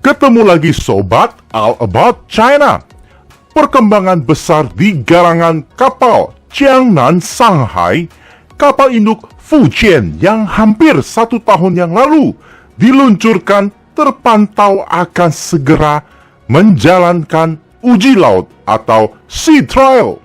Ketemu lagi sobat All About China. Perkembangan besar di garangan kapal Jiangnan Shanghai, kapal induk Fujian yang hampir 1 tahun yang lalu diluncurkan terpantau akan segera menjalankan uji laut atau sea trial.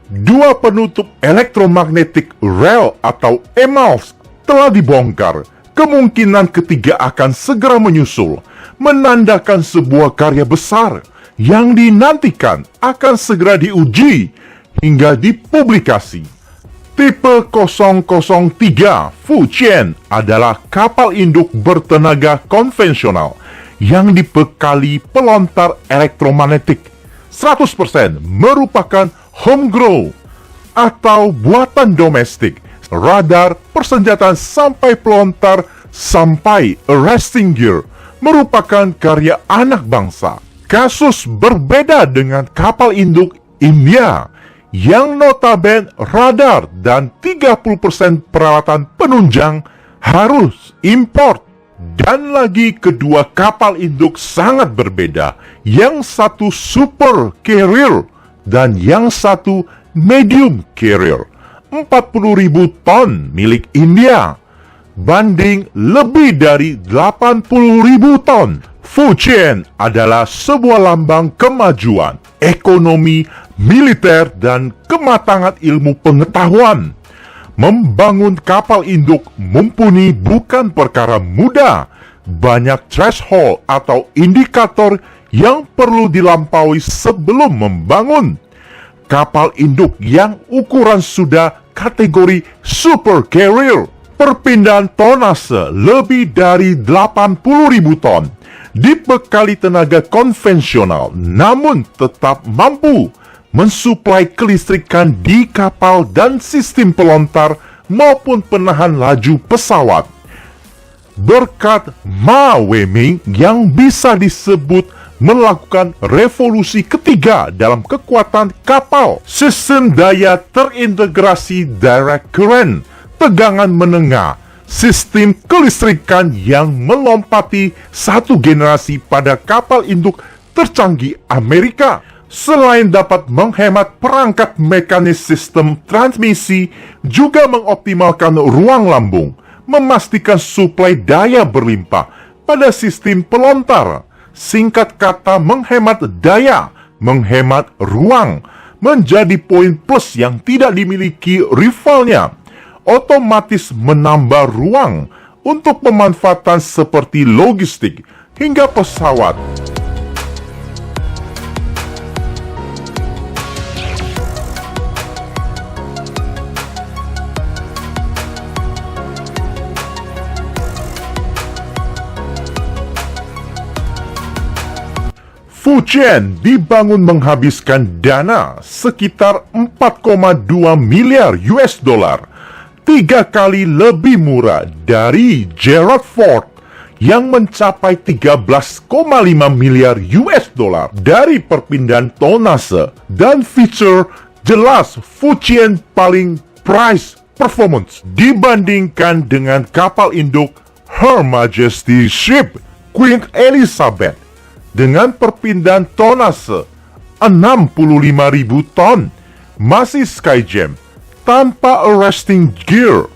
Dua penutup elektromagnetic rail atau EMALS telah dibongkar. Kemungkinan ketiga akan segera menyusul, menandakan sebuah karya besar yang dinantikan akan segera diuji hingga dipublikasi. Tipe 003 Fujian adalah kapal induk bertenaga konvensional yang dibekali pelontar elektromagnetik 100% merupakan homegrown atau buatan domestik. Radar, persenjataan sampai pelontar sampai arresting gear merupakan karya anak bangsa. Kasus berbeda dengan kapal induk India yang notabene radar dan 30% peralatan penunjang harus import. Dan lagi kedua kapal induk sangat berbeda. Yang satu super carrier dan yang satu medium carrier. 40.000 ton milik India banding lebih dari 80.000 ton. Fujian adalah sebuah lambang kemajuan ekonomi, militer, dan kematangan ilmu pengetahuan. Membangun kapal induk mumpuni bukan perkara mudah. Banyak threshold atau indikator yang perlu dilampaui sebelum membangun kapal induk yang ukuran sudah kategori super carrier. Perpindahan tonnase lebih dari 80.000 ton. Dibekali tenaga konvensional namun tetap mampu mensuplai kelistrikan di kapal dan sistem pelontar maupun penahan laju pesawat. Berkat Ma Weming yang bisa disebut melakukan revolusi ketiga dalam kekuatan kapal. Sistem daya terintegrasi direct current, tegangan menengah, sistem kelistrikan yang melompati satu generasi pada kapal induk tercanggih Amerika. Selain dapat menghemat perangkat mekanis sistem transmisi, juga mengoptimalkan ruang lambung, memastikan suplai daya berlimpah pada sistem pelontar. Singkat kata, menghemat daya, menghemat ruang, menjadi poin plus yang tidak dimiliki rivalnya. Otomatis menambah ruang untuk pemanfaatan seperti logistik hingga pesawat. Fujian dibangun menghabiskan dana sekitar 4,2 miliar US dollar, 3 kali lebih murah dari Gerald Ford yang mencapai 13,5 miliar US dollar. Dari perpindahan tonnase dan feature, jelas Fujian paling price performance dibandingkan dengan kapal induk Her Majesty Ship Queen Elizabeth. Dengan perpindahan tonnase 65.000 ton, masih Skygem tanpa arresting gear,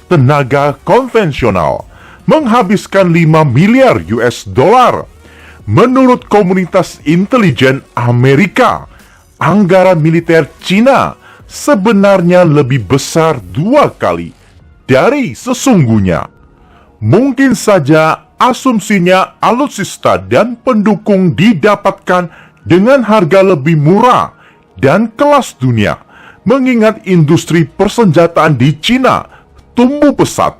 tenaga konvensional, menghabiskan 5 miliar US dollar. Menurut komunitas intelijen Amerika, anggaran militer Cina sebenarnya lebih besar 2 kali dari sesungguhnya. Mungkin saja asumsinya alutsista dan pendukung didapatkan dengan harga lebih murah dan kelas dunia, mengingat industri persenjataan di Cina tumbuh pesat,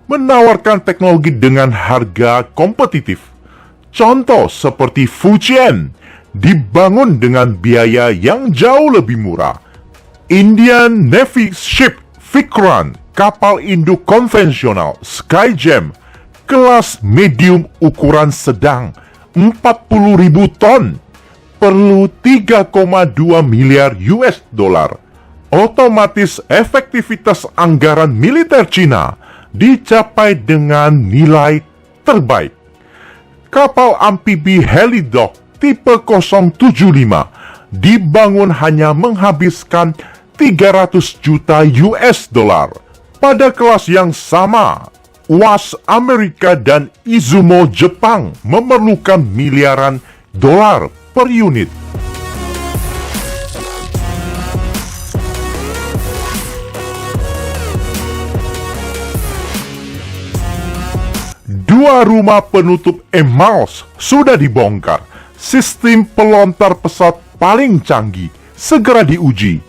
menawarkan teknologi dengan harga kompetitif. Contoh seperti Fujian dibangun dengan biaya yang jauh lebih murah. Indian Navy Ship Vikrant, kapal induk konvensional Skygem kelas medium ukuran sedang 40.000 ton, perlu 3,2 miliar US dollar. Otomatis efektivitas anggaran militer Cina dicapai dengan nilai terbaik. Kapal amfibi Helidoc tipe 075 dibangun hanya menghabiskan 300 juta US dollar. Pada kelas yang sama, UAS Amerika dan Izumo Jepang memerlukan miliaran dolar per unit. Dua rumah penutup EMALS sudah dibongkar. Sistem pelontar pesawat paling canggih segera diuji.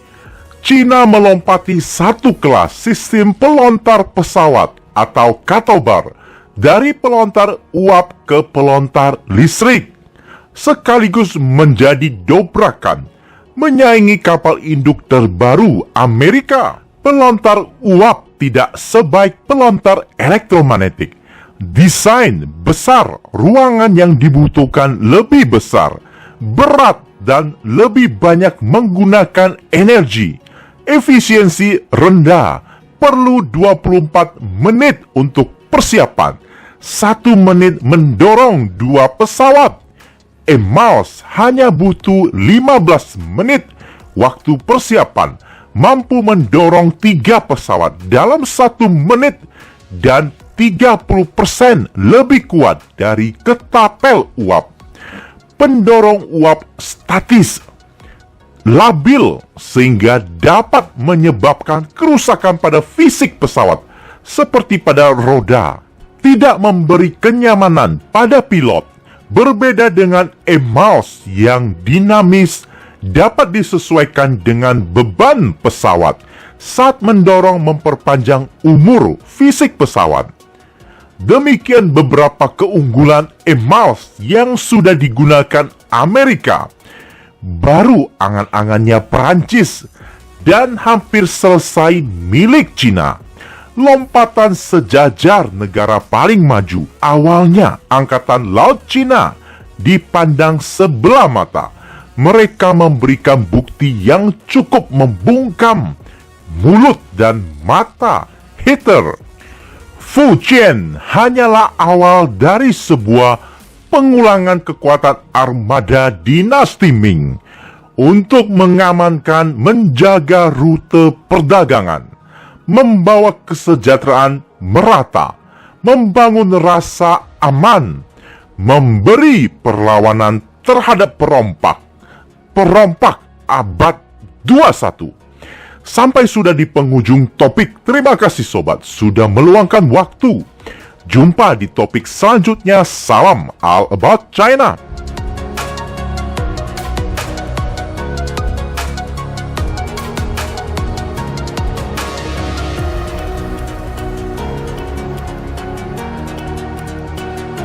Cina melompati satu kelas sistem pelontar pesawat atau katobar dari pelontar uap ke pelontar listrik, sekaligus menjadi dobrakan menyaingi kapal induk terbaru Amerika. Pelontar uap tidak sebaik pelontar elektromagnetik. Desain besar, ruangan yang dibutuhkan lebih besar, berat dan lebih banyak menggunakan energi. Efisiensi rendah, perlu 24 menit untuk persiapan. 1 menit mendorong 2 pesawat. EMALS hanya butuh 15 menit waktu persiapan, mampu mendorong 3 pesawat dalam 1 menit dan 30% lebih kuat dari ketapel uap. Pendorong uap statis, labil sehingga dapat menyebabkan kerusakan pada fisik pesawat seperti pada roda, tidak memberi kenyamanan pada pilot. Berbeda dengan EMALS yang dinamis, dapat disesuaikan dengan beban pesawat saat mendorong memperpanjang umur fisik pesawat. Demikian beberapa keunggulan EMALS yang sudah digunakan Amerika. Baru angan-angannya Perancis dan hampir selesai milik Cina. Lompatan sejajar negara paling maju. Awalnya Angkatan Laut Cina dipandang sebelah mata. Mereka memberikan bukti yang cukup membungkam mulut dan mata Hitler. Fujian hanyalah awal dari sebuah pengulangan kekuatan armada dinasti Ming untuk mengamankan, menjaga rute perdagangan, membawa kesejahteraan merata, membangun rasa aman, memberi perlawanan terhadap perompak abad 21. Sampai sudah di penghujung topik. Terima kasih sobat sudah meluangkan waktu. Jumpa di topik selanjutnya. Salam All About China.